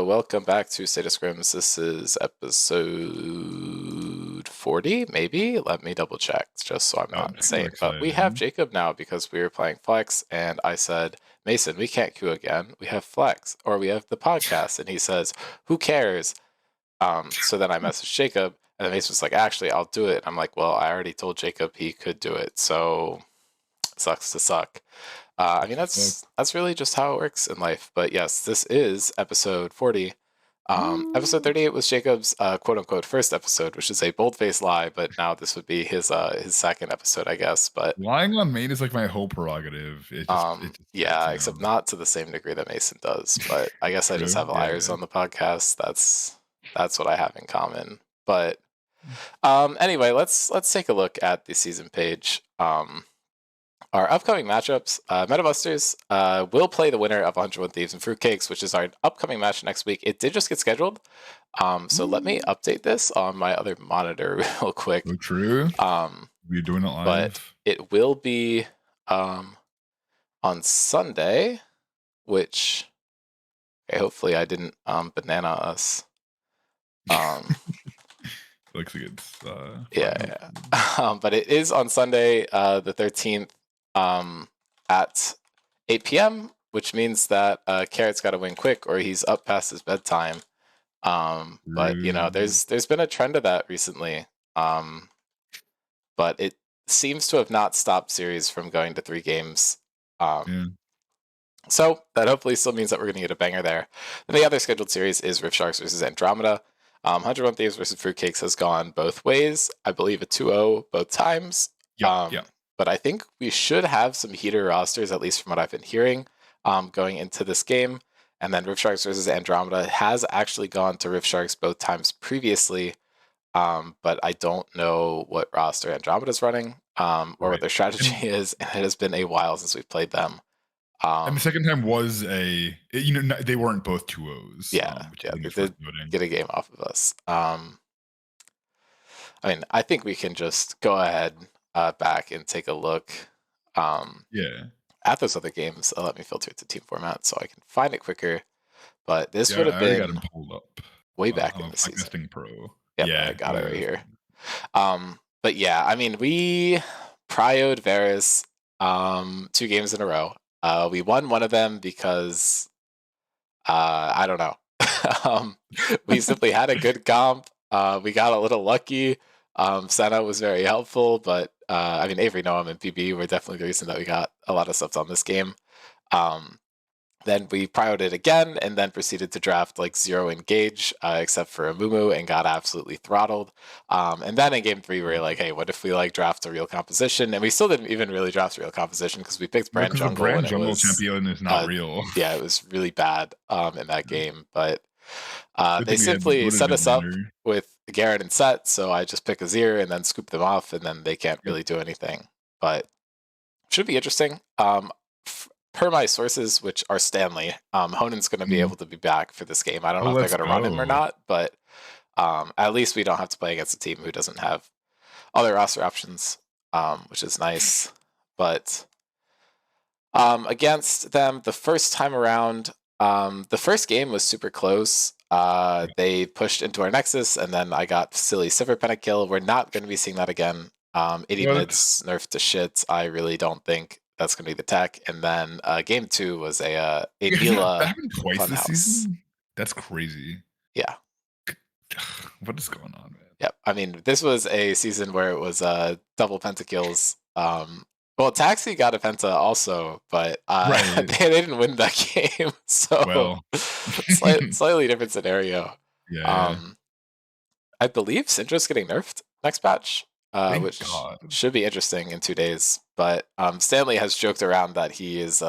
welcome back to State of Scrims. This is episode 40, maybe? Let me double check, just so I'm not insane. But we have Jacob now because we were playing Flex, and I said, Mason, we can't queue again. We have Flex, or we have the podcast. And he says, who cares? So then I messaged Jacob, and then Mason was like, actually, I'll do it. I'm like, well, I already told Jacob he could do it, so sucks to suck. I mean, that's really just how it works in life. But yes, this is episode 40. Episode 38 was Jacob's quote-unquote first episode, which is a bold-faced lie, but now this would be his second episode, I guess. But lying on main is like my whole prerogative. yeah, except not to the same degree that Mason does. But I guess I just have liars on the podcast. That's what I have in common. But anyway, let's take a look at the season page. Our upcoming matchups, Metabusters will play the winner of 101 Thieves and Fruitcakes, which is our upcoming match next week. It did just get scheduled, so let me update this on my other monitor real quick. So true. We're doing it live. But it will be on Sunday, which hopefully I didn't banana us. Looks like it's yeah. But it is on Sunday, the 13th. At 8 p.m., which means that Carrot's got to win quick or he's up past his bedtime. But you know, there's been a trend of that recently. But it seems to have not stopped series from going to 3 games. So that hopefully still means that we're going to get a banger there. And the other scheduled series is Rift Sharks versus Andromeda. 101 Thieves versus Fruitcakes has gone both ways. I believe a 2-0 both times. Yeah. But I think we should have some heater rosters, at least from what I've been hearing, going into this game. And then Rift Sharks versus Andromeda has actually gone to Rift Sharks both times previously, but I don't know what roster Andromeda's running or what their strategy is. And it has been a while since we've played them. And the second time was they weren't both 2-0s. Yeah, they did get a game off of us. I mean, I think we can just go ahead back and take a look at those other games. Let me filter it to team format so I can find it quicker. But this would have been got him pulled up way back in the season. Pro. I got it right here. But yeah, I mean, we prioed Varus 2 games in a row. We won one of them because I don't know. We simply had a good comp. We got a little lucky. Senna was very helpful, but I mean, Avery, Noam, and PB were definitely the reason that we got a lot of stuff on this game. Then we prioed it again and then proceeded to draft like 0 engage, except for a Mumu, and got absolutely throttled. And then in game 3, we were like, hey, what if we like draft a real composition? And we still didn't even really draft a real composition because we picked Brand Jungle. The Brand Jungle champion is not real. Yeah, it was really bad in that game. But they simply set us up with Garrett and Set, so I just pick Azir and then scoop them off, and then they can't really do anything. But should be interesting. Per my sources, which are Stanley, Honen's going to be able to be back for this game. I don't know if they're going to run him or not, but at least we don't have to play against a team who doesn't have other roster options, which is nice. But against them, the first time around, the first game was super close. They pushed into our Nexus, and then I got silly Sivir pentakill. We're not going to be seeing that again. 80 mids nerfed to shit. I really don't think that's going to be the tech. And then game 2 was a Nila. That happened twice this season? That's crazy. Yeah. What is going on, man? Yep. I mean, this was a season where it was double pentakills. Well, Taxi got a penta also, but they didn't win that game. So slightly different scenario. Yeah. I believe Syndra's getting nerfed next patch, which should be interesting in 2 days. But Stanley has joked around that he's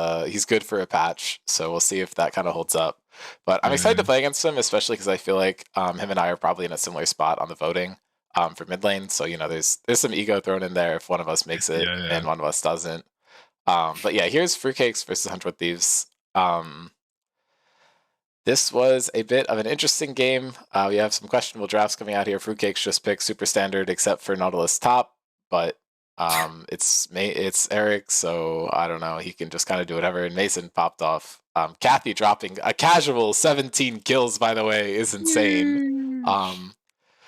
good for a patch, so we'll see if that kind of holds up. But I'm excited to play against him, especially because I feel like him and I are probably in a similar spot on the voting for mid lane. So, you know, there's some ego thrown in there if one of us makes it and one of us doesn't. But yeah, here's Fruitcakes versus 100 Thieves. This was a bit of an interesting game. We have some questionable drafts coming out here. Fruitcakes just picked super standard except for Nautilus top, but it's Eric, so I don't know. He can just kind of do whatever. And Mason popped off Kathy dropping a casual 17 kills, by the way, is insane. Yeesh. Um,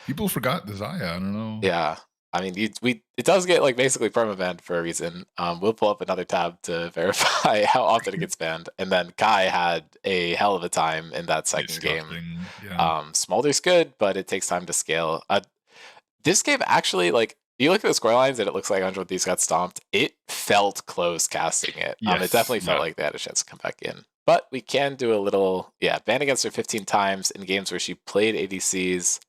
People forgot the Zaya. I don't know. yeah, I mean, it does get like basically permabanned for a reason. We'll pull up another tab to verify how often it gets banned. And then Kai had a hell of a time in that second game. Disgusting. Yeah. Smolder's good, but it takes time to scale. This game actually, like, you look at the score lines and it looks like 100 Thieves got stomped. It felt close casting it. It Yes. definitely felt Yeah. like they had a chance to come back in. But we can do a little, yeah, ban against her 15 times in games where she played ADCs.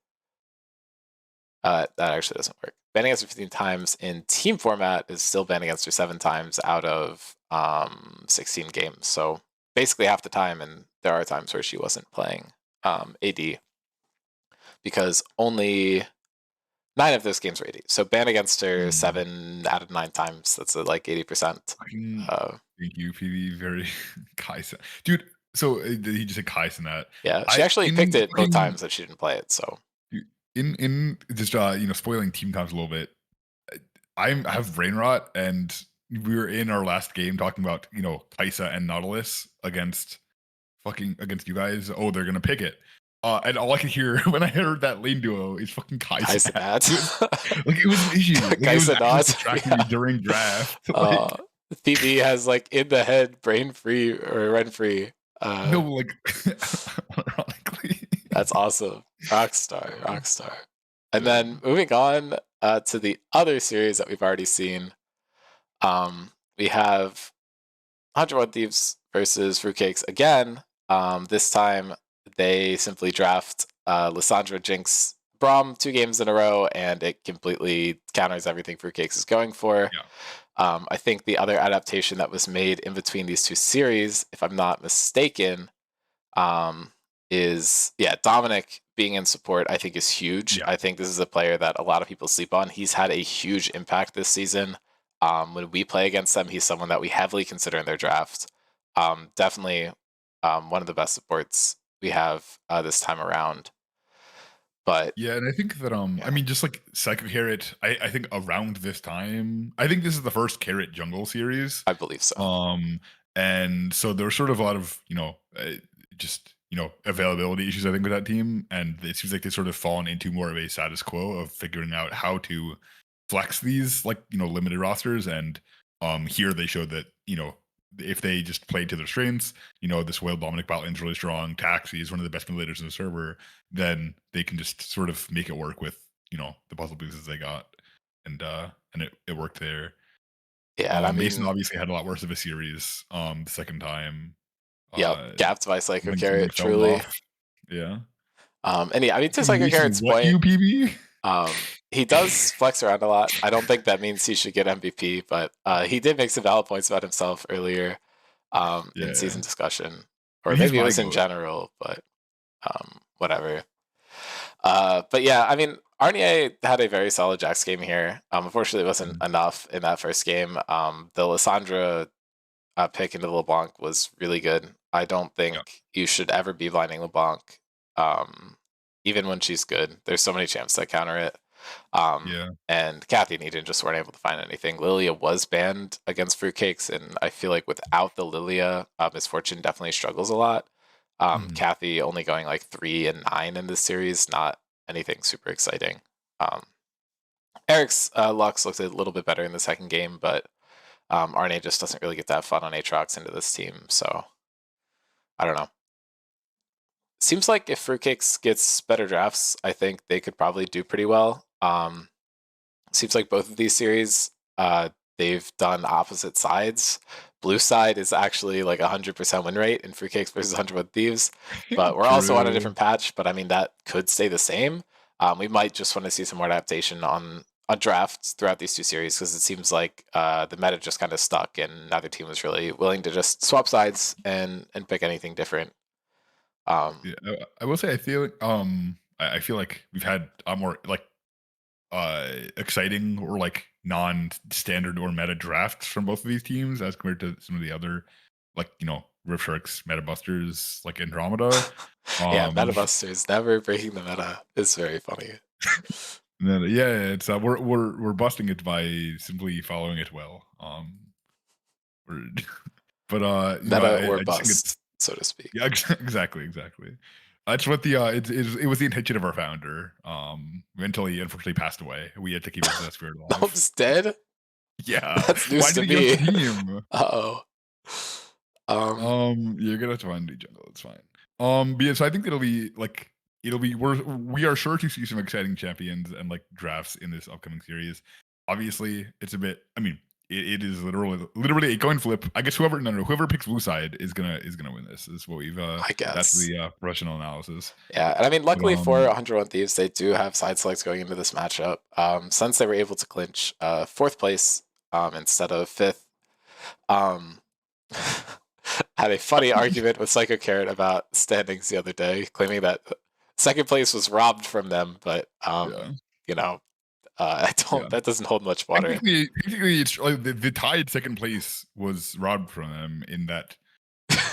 That actually doesn't work. Ban against her 15 times in team format is still ban against her 7 times out of 16 games. So basically half the time, and there are times where she wasn't playing AD because only 9 of those games were 80. So ban against her Mm. 7 out of 9 times. That's like 80%. Fucking Uh, thank you, PV. Very Kaisen. Dude, so he just said Kaisen that. yeah, she I actually picked in it both fucking times that she didn't play it. So in just spoiling team comps a little bit. I have brain rot, and we were in our last game talking about Kaisa and Nautilus against you guys. Oh, they're gonna pick it. And all I could hear when I heard that lane duo is fucking Kaisen. Kaisa not. It was an issue. Like it was Kaisa actually not. distracting me Yeah. during draft. Uh, PB has like in the head brain free or rent free. No, like ironically. That's awesome. Rockstar, Uh, Rockstar. And yeah. then moving on to the other series that we've already seen, we have 101 Thieves versus Fruitcakes again. This time they simply draft Lissandra Jinx Braum 2 games in a row, and it completely counters everything Fruitcakes is going for. Yeah. I think the other adaptation that was made in between these two series, if I'm not mistaken, um, is Dominic being in support. I think is huge. Yeah. I think this is a player that a lot of people sleep on. He's had a huge impact this season. When we play against them, he's someone that we heavily consider in their draft. Definitely one of the best supports we have this time around. But Yeah, and I think that I yeah, mean just like Psycho Carrot, I think around this time, I think this is the first Carrot Jungle series. I believe so. Um and so there were sort of a lot of, just availability issues I think with that team, and it seems like they sort of fallen into more of a status quo of figuring out how to flex these like limited rosters. And here they showed that if they just played to their strengths, this Whale Dominic bot is really strong, Taxi is one of the best leaders in the server, then they can just sort of make it work with the puzzle pieces they got. And it worked there. Yeah, and I Mason mean, obviously had a lot worse of a series the second time. yep, uh gapped by Psycho something Carrot, felt truly. off. Yeah. And yeah, I mean, to Fucking Psycho Mason, Carrot's what point, you, PB? he does flex around a lot. I don't think that means he should get MVP, but he did make some valid points about himself earlier in Yeah. season discussion, or He's maybe it my was in goat. general, but whatever. But yeah, I mean, Arnier had a very solid Jax game here. Unfortunately, it wasn't Mhm. enough in that first game. The Lissandra pick into LeBlanc was really good. I don't Yeah. think you should ever be blinding LeBlanc, um, even when she's good. There's so many champs that counter it. Yeah. And Kathy and Eden just weren't able to find anything. Lilia was banned against Fruitcakes, and I feel like without the Lilia, Misfortune definitely struggles a lot. Mhm. Kathy only going like 3 and 9 in this series, not anything super exciting. Um, Eric's Lux looked a little bit better in the second game, but Arne just doesn't really get that fun on Aatrox into this team, so I don't know. Seems like if Fruitcakes gets better drafts, I think they could probably do pretty well. Seems like both of these series, they've done opposite sides. Blue side is actually like 100% win rate in Fruitcakes versus 101 Thieves, but we're also on a True. different patch. But I mean that could stay the same. We might just want to see some more adaptation on drafts throughout these two series because it seems like the meta just kind of stuck and neither team was really willing to just swap sides and pick anything different. Um, Yeah, I will say I feel like I feel like we've had a more like exciting or like non-standard or meta drafts from both of these teams as compared to some of the other like Rift Sharks meta busters like Andromeda. yeah, Um Meta Busters never breaking the meta is very funny. and then yeah, it's we're busting it by simply following it well. We're, but Meta or I just think it's bust. so to speak. Yeah, exactly, exactly. That's what the it was the intention of our founder. Until he unfortunately passed away, we had to keep that spirit alive. Dogs dead? Yeah, That's why news did to he get off me. the team? Uh-oh. Um, You're gonna have to find a new jungle. It's fine. But yeah, so I think we are sure to see some exciting champions and like drafts in this upcoming series. Obviously, it's a bit. I mean, it is literally a coin flip. I guess whoever picks blue side is gonna win this. Is what we've I that's guess. the professional analysis. Yeah, and I mean, But luckily for 101 Thieves, they do have side selects going into this matchup. Since they were able to clinch fourth place instead of fifth, um, had a funny argument with Psycho Carrot about standings the other day, claiming that second place was robbed from them. But yeah, you know, I yeah. don't. That doesn't hold much water. Technically, it's like the tied second place was robbed from them in that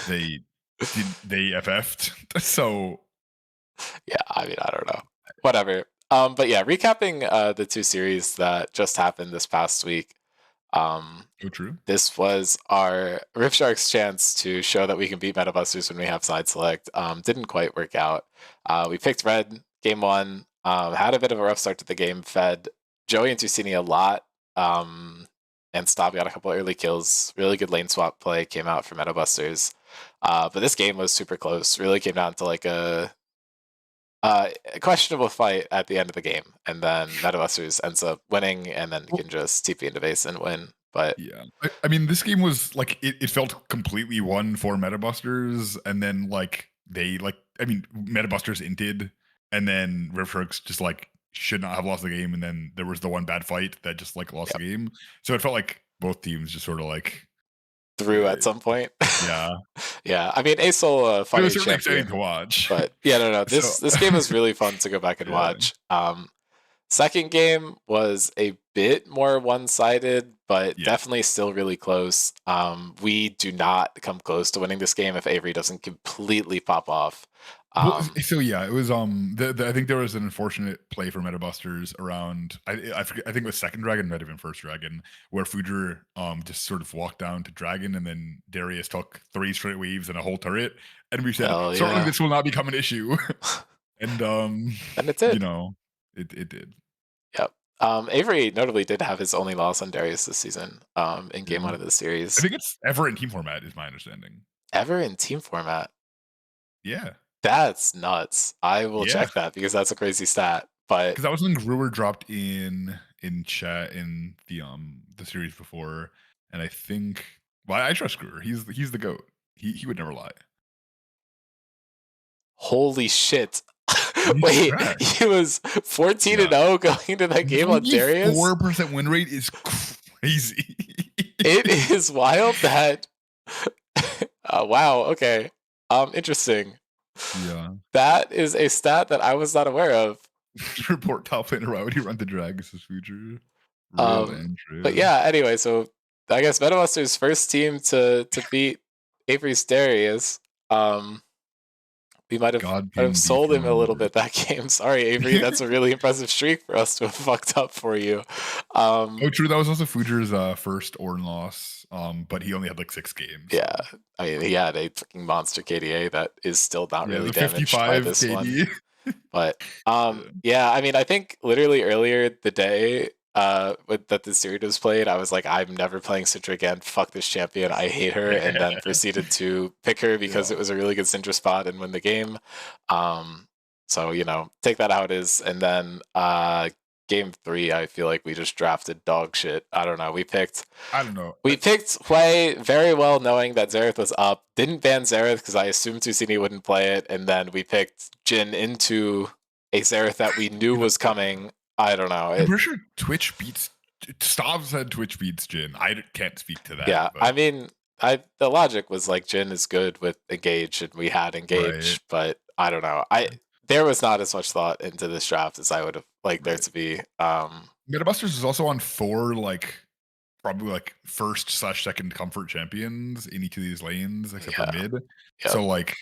they they FF'd. So Yeah, I mean, I don't know. Whatever. But yeah, recapping the two series that just happened this past week. Um, so true. this was our Rift Sharks chance to show that we can beat Metabusters when we have side select. Didn't quite work out. We picked red game one. Had a bit of a rough start to the game. Fed Joey and Tusini a lot. And Stop got a couple early kills. Really good lane swap play came out for Metabusters. But this game was super close. Really came down to like a questionable fight at the end of the game, and then Metabusters ends up winning, and then Well, can just TP into base and win. But yeah. I mean, this game was like it felt completely won for Metabusters, and then like they like I mean Metabusters inted, and then Riftworks just like should not have lost the game, and then there was the one bad fight that just like lost yep, the game. So it felt like both teams just sort of like through uh, at some point. yeah. Yeah, I mean, Asol, a It was funny certainly exciting to champion, watch. but yeah, no, no. So This game was really fun to go back and yeah, watch. Second game was a bit more one-sided, but yeah. definitely still really close. We do not come close to winning this game if Avery doesn't completely pop off. Well, Um, so yeah, it was I think there was an unfortunate play for Metabusters around I forget, I think it was second dragon, might have been first dragon, where Fujer just sort of walked down to dragon, and then Darius took three straight waves and a whole turret, and we said hell certainly yeah, this will not become an issue. And and it you did. know, it did. Yep. Avery notably did have his only loss on Darius this season. In game Yeah. one of the I series, think it's ever in team format is my understanding. ever in team format. Yeah. That's nuts. I will Yeah. check that because that's a crazy stat. But Because that was something Brewer dropped in chat in the series before, and I think well, I trust Brewer. He's the goat. He would never lie. holy shit. He's Wait, trash. he was 14 and Yeah, 0 going into that game on Darius? 94% win rate is crazy. It is wild that wow, okay. Interesting. Yeah. That is a stat that I was not aware of. Report top laner. Why would he run the Dragus as future? Real Um, and but true. yeah, anyway, so I guess MetaMaster's first team to beat Avery's Darius. Um, we God might have ping sold him a little bit defunders. that game. Sorry, Avery, that's a really impressive streak for us to have fucked up for you. Oh, true. That was also Fujer's first Orn loss. But he only had like 6 games. Yeah, So I mean, he had a fucking monster KDA that is still not yeah, really the damaged by 55 this one. KD. But Yeah. yeah, I mean, I think literally earlier the day that the series was played, I was like, I'm never playing Citra again. Fuck this champion. I hate her. And then proceeded to pick her because Yeah. it was a really good Syndra spot and win the game. Um, so take that how it is. And then game three, I feel like we just drafted dog shit. I don't know. I don't know. We picked Hwei very well knowing that Xerath was up. Didn't ban Xerath because I assumed Tusini wouldn't play it. And then we picked Jin into a Xerath that we knew You know, was coming. I don't know. I'm pretty sure Twitch beats Stav said Twitch beats Jin. Can't speak to that, Yeah, but I mean, the logic was like Jin is good with Engage and we had right, Engage, but I don't know. There was not as much thought into this draft as I would have liked there right. to be. Metabusters is also on 4 like probably like first slash second comfort champions in each of these lanes except for Yeah. mid. Yep. So like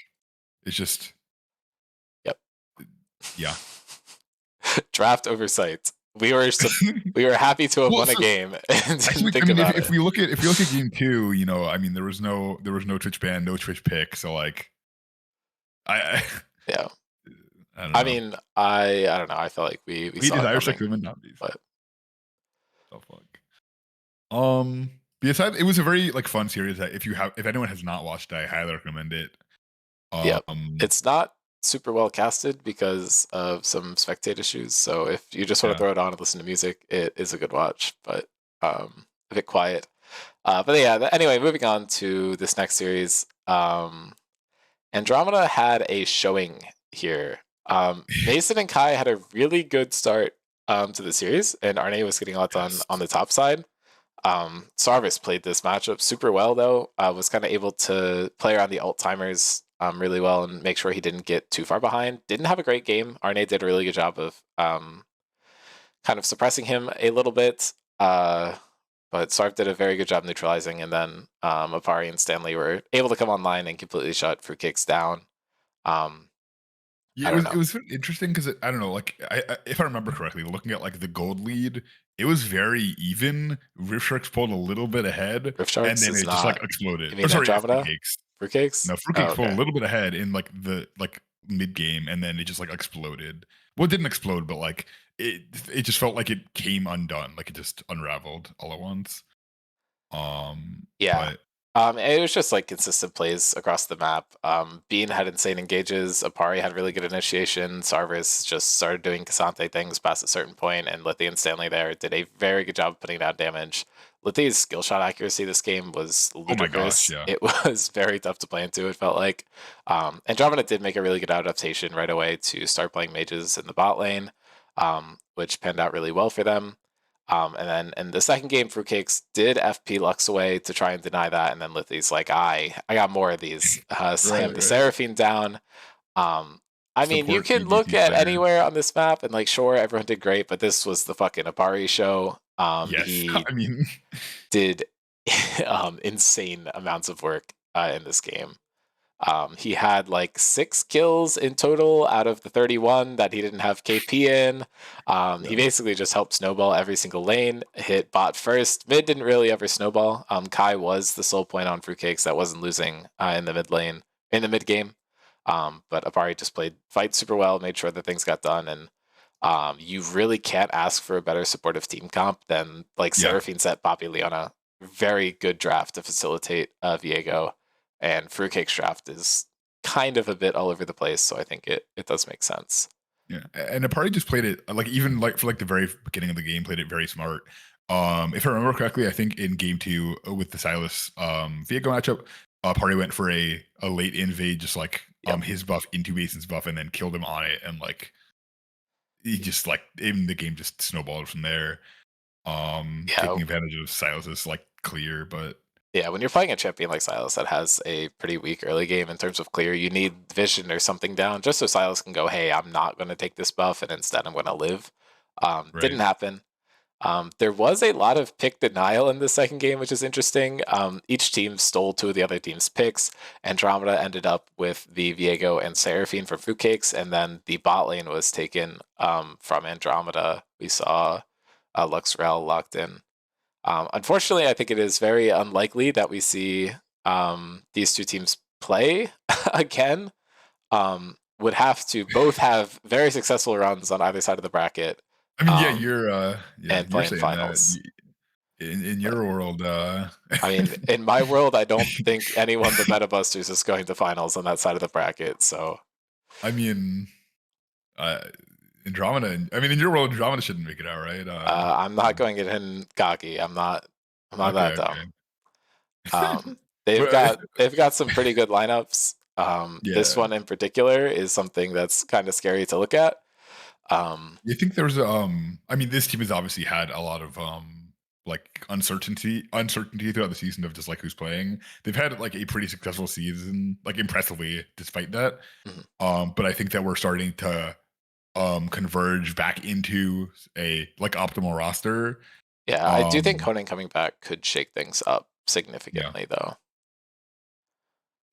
it's just Yep. yeah. Draft oversight. we were we were happy to have Well, won a so game and didn't actually, I think mean, about if it. we look at game 2, I mean, there was no Twitch ban, no Twitch pick, so, like, I Yeah. I don't I know. mean, I don't know. I felt like we We saw it desire sex coming, women, not these. but The fuck? Besides, it was a very, like, fun series that if anyone has not watched it, I highly recommend it. yeah, Um, it's not super well casted because of some spectate issues. So if you just want to yeah. throw it on and listen to music, it is a good watch, but a bit quiet. But yeah, anyway, moving on to this next series. Andromeda had a showing here. Mason and Kai had a really good start to the series, and Arne was getting a lot done Yes. on the top side. Sarvis played this matchup super well, though. Was kind of able to play around the alt timers really well and make sure he didn't get too far behind. Didn't have a great game. Arne did a really good job of kind of suppressing him a little bit. But Sarv did a very good job neutralizing, and then Apari and Stanley were able to come online and completely shut Fruitcake's down. Um, Yeah, I it don't was know. interesting because I don't know, like, if I remember correctly, looking at, like, the gold lead, it was very even. Rift Sharks pulled a little bit ahead, Rift and Sharks then is it just, like, not. exploded. You Or mean sorry, Andromeda? Fruitcakes. Fruitcakes? No, Oh, Fruitcakes pulled a okay. little bit ahead in, like, the, like, mid game, and then it just, like, exploded. Well, it didn't explode, but, like, it just felt like it came undone, like, it just unraveled all at once. Yeah. But It was just like consistent plays across the map. Bean had insane engages. Apari had really good initiation. Sarvis just started doing Kasante things past a certain point, and Lithy and Stanley there did a very good job of putting down damage. Lithy's skill shot accuracy this game was oh my gosh, ludicrous. yeah. It was very tough to play into, it felt like. Andromeda did make a really good adaptation right away to start playing mages in the bot lane, which panned out really well for them. And then in the second game, Fruitcakes did FP Lux away to try and deny that, and then Lithy's like, I got more of these. Right, Slam the right. Seraphine down. I mean, you Support can look ADC at player. anywhere on this map and like, sure, everyone did great, but this was the fucking Apari show. Yes. He I mean, did insane amounts of work in this game. He had like 6 kills in total out of the 31 that he didn't have KP in. He yeah. basically just helped snowball every single lane, hit bot first. Mid didn't really ever snowball. Kai was the sole point on Fruitcakes that wasn't losing in the mid lane, in the mid game. But Apari just played fight super well, made sure that things got done. And you really can't ask for a better supportive team comp than like Yeah. Seraphine set Poppy Leona. Very good draft to facilitate Viego, and Fruitcake's draft is kind of a bit all over the place, so I think it does make sense. Yeah, and the party just played it like even like for like the very beginning of the game, played it very smart. If I remember correctly, I think in game 2 with the Silas vehicle matchup, party went for a late invade, just like Yep. his buff into Mason's buff, and then killed him on it, and like he just like even the game just snowballed from there. Yeah. Taking advantage of Silas's like clear, but Yeah, when you're playing a champion like Silas that has a pretty weak early game in terms of clear, you need vision or something down just so Silas can go, hey, I'm not going to take this buff and instead I'm going to live. Didn't right, happen. There was a lot of pick denial in the second game, which is interesting. Each team stole 2 of the other team's picks. Andromeda ended up with the Viego and Seraphine for Fruitcakes, and then the bot lane was taken from Andromeda. We saw Luxrel locked in. Unfortunately, I think it is very unlikely that we see these 2 teams play again. Would have to both have very successful runs on either side of the bracket I mean, um, yeah, and you're play in saying that finals. in But your world, I mean, in my world, I don't think anyone but MetaBusters is going to finals on that side of the bracket. So I mean, uh, Andromeda. I mean, in your world, Andromeda shouldn't make it out, right? I'm not going to get in cocky. I'm not. I'm not Okay, that dumb. okay. But They've got some pretty good lineups. This yeah, one in particular is something that's kind of scary to look at. Um, you think there's I mean, this team has obviously had a lot of like uncertainty throughout the season of just like who's playing. They've had like a pretty successful season, like impressively, despite that. mhm. But I think that we're starting to converge back into a like optimal roster. Yeah, I do think Um, Conan coming back could shake things up yeah. significantly, though.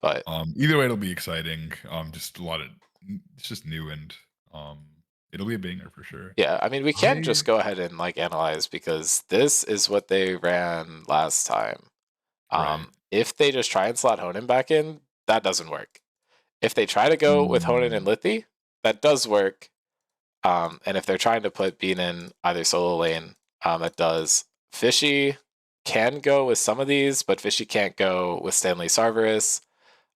But Either way, it'll be exciting. Just a lot of it's just new and um It'll be a banger for sure. Yeah, I mean, we can I just go ahead and like analyze because this is what they ran last time. right. If they just try and slot Honan back in, that doesn't work. If they try to go with Honan and Mm. Lithi, that does work. And if they're trying to put Bean in either solo lane, that does. Fishy can go with some of these, but Fishy can't go with Stanley Sarveris.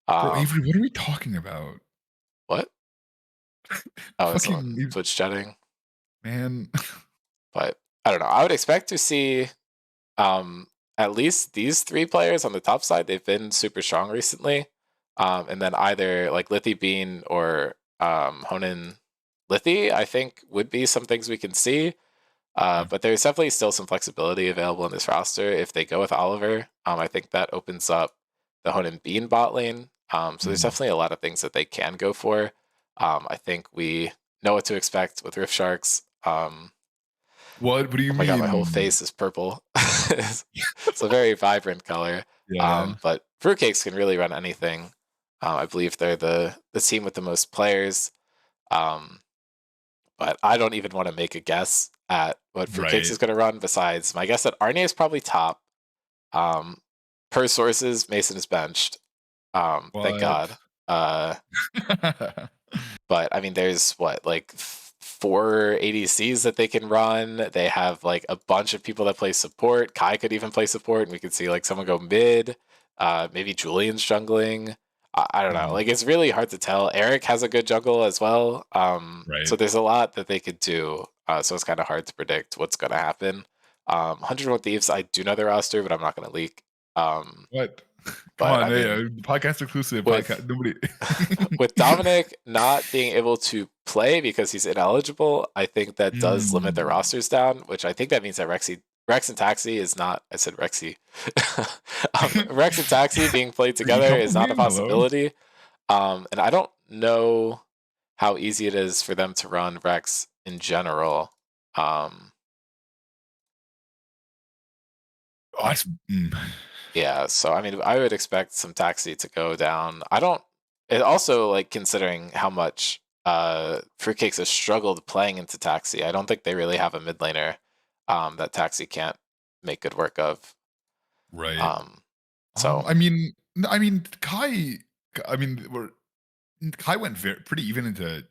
Bro, Avery, Um, what are we talking about? what? Oh, it's on Fucking Twitch chatting. man. But I don't know. I would expect to see um, at least these three players on the top side. They've been super strong recently. And then either like Lithi Bean or Honan Lithi, I think would be some things we can see. Yeah. But there's definitely still some flexibility available in this roster. If they go with Oliver, I think that opens up the Honan Bean bot lane. So there's Mm. definitely a lot of things that they can go for. I think we know what to expect with Rift Sharks. What do you Oh my god, my whole mean? face is purple. It's a very vibrant color. Yeah. But Fruitcakes can really run anything. I believe they're the team with the most players. Um, but I don't even want to make a guess at what Fruitcakes Right. is going to run. Besides, my guess that Arnie is probably top. Um, per sources, Mason is benched. Thank What? God. But I mean, there's what like four ADCs that they can run. They have like a bunch of people that play support. Kai could even play support, and we could see like someone go mid. Maybe Julian's jungling. I don't know. Mm. Like it's really hard to tell. Eric has a good jungle as well. So Right. there's a lot that they could do. So it's kind of hard to predict what's going to happen. 101 Thieves, I do know their roster, but I'm not going to leak. Um, What? Come but on, I mean, podcast exclusive with podcast. Nobody. with Dominic not being able to play because he's ineligible, I think that does limit their Mm. rosters down, which I think that means that Rex and Taxi is not, I said Rexy. Rex and Taxi being played Are you together couple is not a name? Hello. possibility. And I don't know how easy it is for them to run Rex in general. Um, Oh, that's, Yeah, so I mean, I would expect some Taxi to go down. I don't. It also like considering how much Fruitcakes has struggled playing into Taxi. I don't think they really have a mid laner that Taxi can't make good work of. right. Um, so Kai. I mean, we're Kai went pretty even into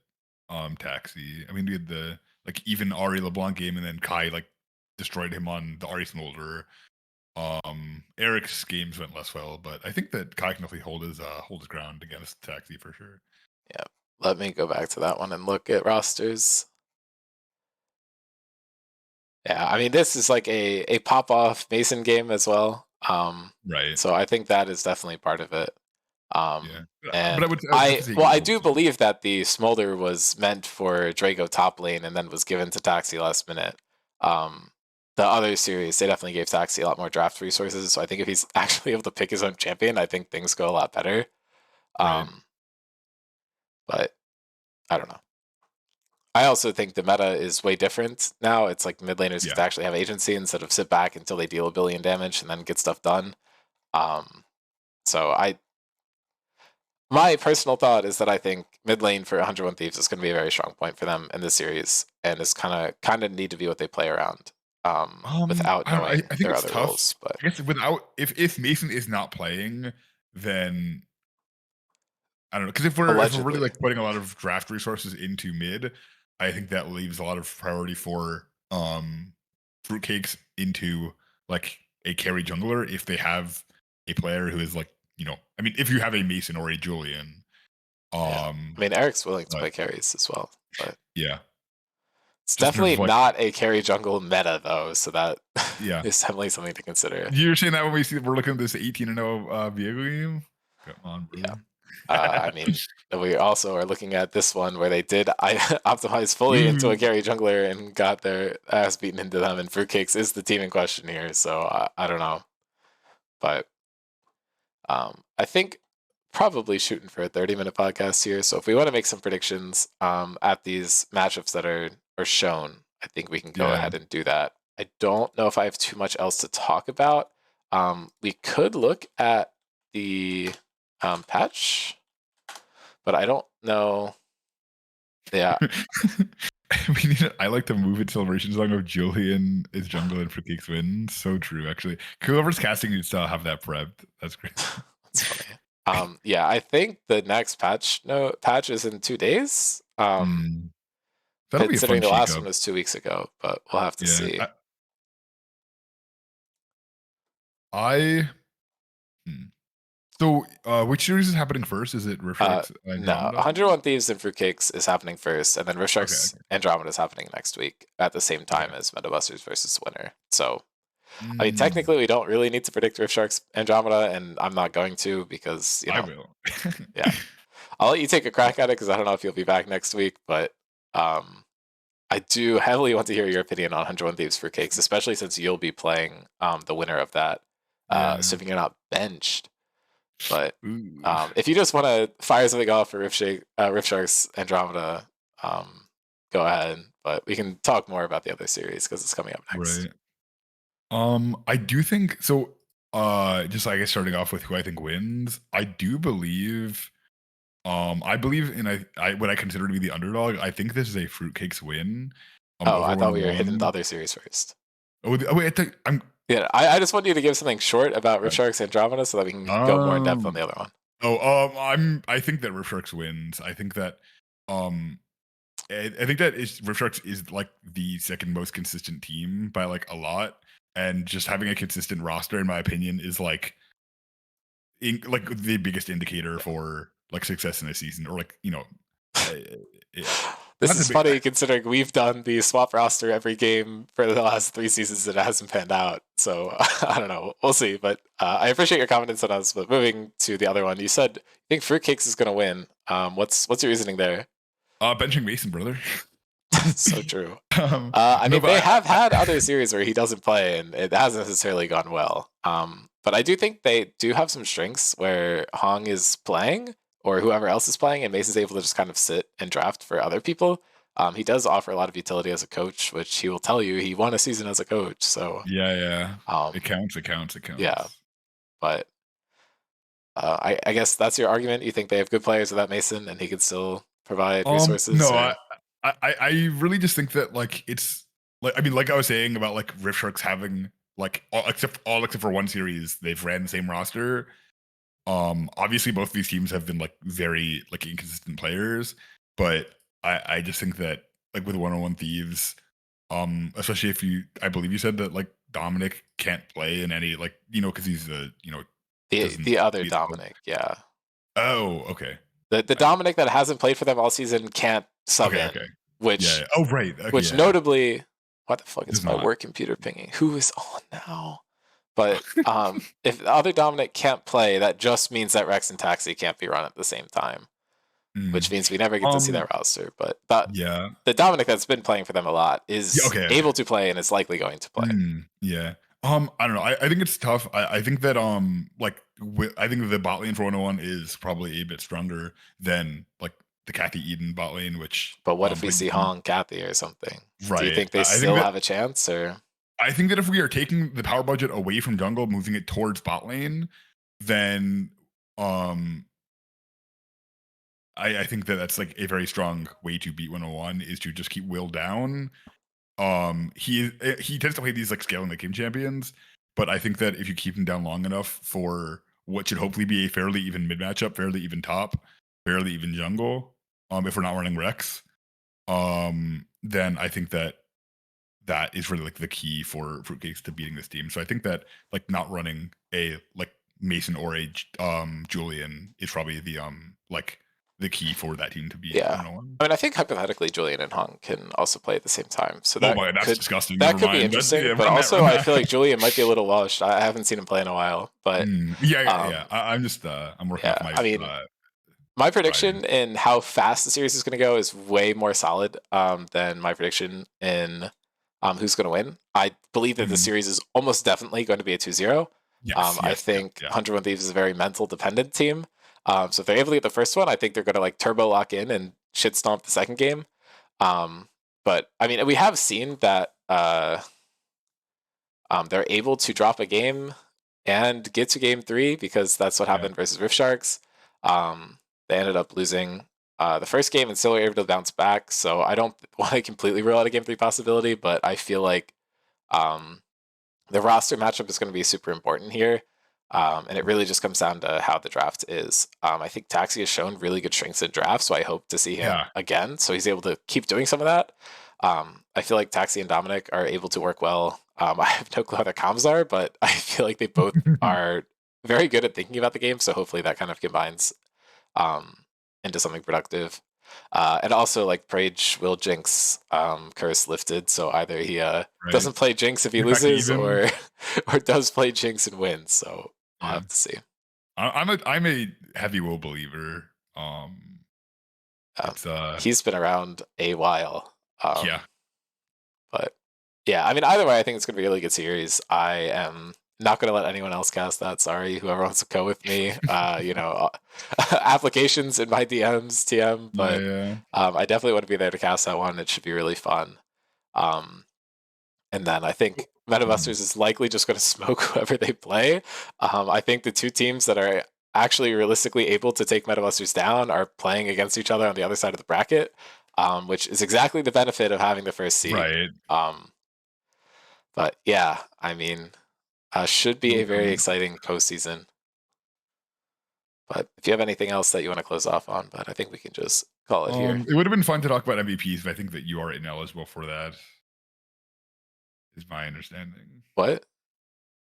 Taxi. I mean, we had the like even Ari LeBlanc game, and then Kai like destroyed him on the Ari Smolder. Eric's games went less well, but I think that Kai can definitely hold his ground against Taxi for sure. yeah, let me go back to that one and look at rosters. Yeah, I mean, this is like a pop off Mason game as well. Right. So I think that is definitely part of it. Yeah. But I And would have to say I Eagles do too. believe that the Smolder was meant for Drago top lane and then was given to Taxi last minute. Um, the other series, they definitely gave Taxi a lot more draft resources. So I think if he's actually able to pick his own champion, I think things go a lot better. Right. Um, but I don't know. I also think the meta is way different now. It's like mid laners get Yeah. to actually have agency instead of sit back until they deal a billion damage and then get stuff done. Um, so my personal thought is that I think mid lane for 101 Thieves is going to be a very strong point for them in this series, and is kind of need to be what they play around, without I don't know. knowing I think their it's other tough. roles. But I guess without if Mason is not playing, then I don't know. Because if we're really allegedly, like putting a lot of draft resources into mid, I think that leaves a lot of priority for fruitcakes into like a carry jungler if they have a player who is like, I mean, if you have a Mason or a Julian, yeah, um, I mean Eric's willing to but play carries as well, but yeah, it's just in terms definitely of like, not a carry jungle meta though. So that yeah, is definitely something to consider. you're saying that when we're looking at this 18-0 Viego game. Come on, Yeah. bro. I mean, we also are looking at this one where they did optimize fully into a Ooh, carry jungler and got their ass beaten into them. And Fruitcakes is the team in question here, so I don't know, but I think probably shooting for a 30-minute podcast here. So if we want to make some predictions at these matchups that are shown, I think we can go yeah. ahead and do that. I don't know if I have too much else to talk about. We could look at the patch, but I don't know. Yeah, we need. I like the move it celebration song of Julian is jungle and Fruitcake's win. So true, actually. Whoever's casting needs to have that prepped. That's great. That's funny. Yeah, I think the next patch is in 2 days. Mm, that'll be a Considering fun the shake last up. one was 2 weeks ago, but we'll have to Yeah, see. I hmm. So, which series is happening first? Is it Rift Uh, Sharks no, Andromeda? 101 Thieves and Fruitcakes is happening first, and then Rift Okay, Sharks okay, Andromeda is happening next week at the same time okay. as Metabusters versus Winner. So, I mean, Mm, technically, we don't really need to predict Rift Sharks Andromeda, and I'm not going to because, I will. yeah. I'll let you take a crack at it because I don't know if you'll be back next week, but um, I do heavily want to hear your opinion on 101 Thieves for Cakes, especially since you'll be playing the winner of that, Yeah. assuming you're not benched. But Ooh. if you just want to fire something off for Rift Sharks Andromeda, go ahead. But we can talk more about the other series because it's coming up next. Right. I do think so. Just I guess starting off with who I think wins, I do believe. I believe in I what I consider to be the underdog. I think this is a fruitcakes win. Oh, Over I thought we were hitting the 101. other series first. Oh wait, I think I'm. Yeah, I just want you to give something short about Rift Sharks Andromeda so that we can go more in depth on Um. the other one. I think that Rift Sharks wins. I think that. Um. I think that is Rift Sharks is like the second most consistent team by like a lot, and just having a consistent roster, in my opinion, is like the biggest indicator for like success in a season, or like uh, yeah, This not the is big. funny considering we've done the swap roster every game for the last 3 seasons and it hasn't panned out. So I don't know. We'll see. But I appreciate your confidence on us. But moving to the other one, you said you think Fruitcakes is going to win. What's your reasoning there? Benching Mason, brother. So true. I No, mean, but they have had other series where he doesn't play, and it hasn't necessarily gone well. But I do think they do have some strengths where Hong is playing, or whoever else is playing, and Mason's able to just kind of sit and draft for other people. He does offer a lot of utility as a coach, which he will tell you he won a season as a coach. So, yeah, it um, counts. It counts. It yeah. counts. But I guess that's your argument. You think they have good players without Mason, and he can still provide resources, No, or I really just think that like it's like I mean, like I was saying about like Rift Sharks having like all except for one series, they've ran the same roster. Obviously both these teams have been like very like inconsistent players, but I just think that like with 101 Thieves, especially if I believe you said that like Dominic can't play in any like because he's doesn't the other he's Dominic, yeah. oh okay. The I, Dominic that hasn't played for them all season can't sub okay, in, okay. Yeah, which yeah. Oh right. Okay, which yeah. notably, what the fuck Does is my not. work computer pinging? Who is on now? But if the other Dominic can't play, that just means that Rex and Taxi can't be run at the same time, which Mm. means we never get to see Um that roster. But yeah. the Dominic that's been playing for them a lot Yeah, is okay, okay. able to play and is likely going to play. Yeah. I don't know. I think it's tough. I think that like I think the bot lane for 101 is probably a bit stronger than like the Kathy Eden bot lane, which But what if we played see Hong Kathy or something? Do you right. think they I think still that have a chance, or if we are taking the power budget away from jungle, moving it towards bot lane, then um I think that that's like a very strong way to beat 101 is to just keep Will down. He tends to play these like scaling the game champions, but I think that if you keep him down long enough for what should hopefully be a fairly even mid matchup, fairly even top, fairly even jungle, if we're not running Rex, then I think that that is really like the key for Fruitcakes to beating this team. So I think that like not running a like Mason or a Julian is probably the like the key for that team to beat yeah? 101. I mean, I think hypothetically Julian and Hong can also play at the same time, so Oh my god, that's disgusting. Never that could be mind. That's interesting. yeah, But run that, also, run I feel like that. Julian might be a little washed. I haven't seen him play in a while, but Yeah. um, I'm just I'm working yeah. off my I mean, my prior. prediction in how fast the series is going to go is way more solid than my prediction in who's going to win. I believe that the Mhm. series is almost definitely going to be a 2-0. Yes, I yes, think yeah. 101 Thieves is a very mental dependent team. So if they're able to get the first one, I think they're going to like turbo lock in and shit stomp the second game. Um, but I mean, we have seen that they're able to drop a game and get to game 3 because that's what Yeah. happened versus Rift Sharks. They ended up losing the first game and still were able to bounce back. So I don't want to completely rule out a game 3 possibility, but I feel like um, the roster matchup is going to be super important here. And it really just comes down to how the draft is. I think Taxi has shown really good strengths in draft, so I hope to see him Yeah. again. So he's able to keep doing some of that. I feel like Taxi and Dominic are able to work well. I have no clue how their comms are, but I feel like they both are very good at thinking about the game. So hopefully that kind of combines um, into something productive. And also, like Prage will jinx curse lifted, so either he Right. doesn't play jinx if he Get back to loses, even. or or does play jinx and wins. So I'll Yeah. have to see. I'm a heavy will believer. Um, It's he's been around a while, yeah. but yeah, I mean, either way, I think it's gonna be a really good series. I am not gonna let anyone else cast that. Sorry, whoever wants to go with me. Applications in my DMs, TM, Yeah, but yeah. I definitely want to be there to cast that one. It should be really fun. Um, and then I think Mhm. MetaBusters is likely just going to smoke whoever they play. I think the two teams that are actually realistically able to take MetaBusters down are playing against each other on the other side of the bracket, which is exactly the benefit of having the first seed. Right. Um, but yeah, I mean, should be No a very comment. exciting postseason. But if you have anything else that you want to close off on, but I think we can just call it here. It would have been fun to talk about MVPs, but I think that you are ineligible for that, is my understanding. What?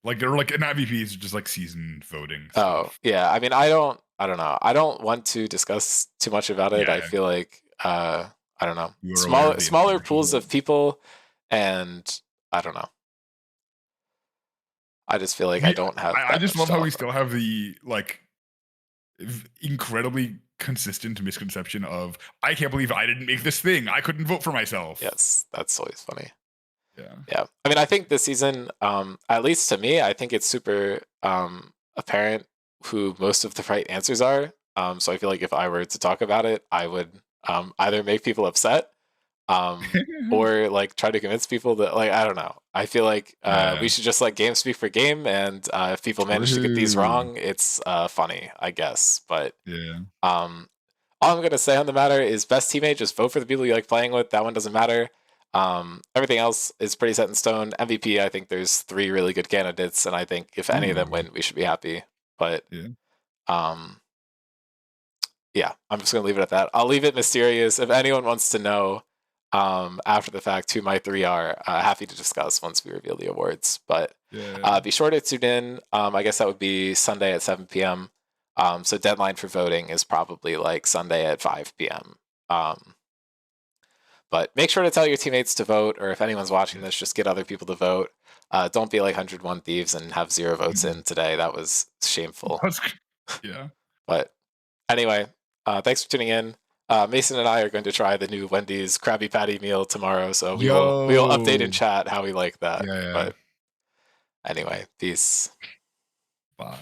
Like they're like an MVP is just like season voting Oh, stuff. yeah. I mean, I don't know. I don't want to discuss too much about it. Yeah, I feel like I don't know. you are aware of Smaller the smaller information, pools but of people, and I don't know. I just feel like I we don't have I that just much love to how we offer. still have the like incredibly consistent misconception of I can't believe I didn't make this thing. I couldn't vote for myself. Yes, that's always funny. Yeah. Yeah. I mean, I think this season, at least to me, I think it's super apparent who most of the right answers are. So I feel like if I were to talk about it, I would either make people upset or like try to convince people that, like, I don't know. I feel like we Yeah. should just let game speak for game, and if people manage to get these True. wrong, it's funny, I guess. But Yeah. um, all I'm gonna say on the matter is best teammate. Just vote for the people you like playing with. That one doesn't matter. Everything else is pretty set in stone. MVP, I think there's three really good candidates, and I think if any of them Ooh. win, we should be happy. But Yeah. um, yeah, I'm just gonna leave it at that. I'll leave it mysterious. If anyone wants to know after the fact who my three are, happy to discuss once we reveal the awards. But Yeah. be sure to tune in. I guess that would be Sunday at 7 p.m. So deadline for voting is probably like Sunday at 5 p.m. But make sure to tell your teammates to vote, or if anyone's watching Yeah. this, just get other people to vote. Don't be like 101 Thieves and have 0 votes Mhm. in today. That was shameful. That's yeah. But anyway, thanks for tuning in. Mason and I are going to try the new Wendy's Krabby Patty meal tomorrow, so we will update in Yo. chat how we like that. Yeah, yeah. But anyway, peace. Bye.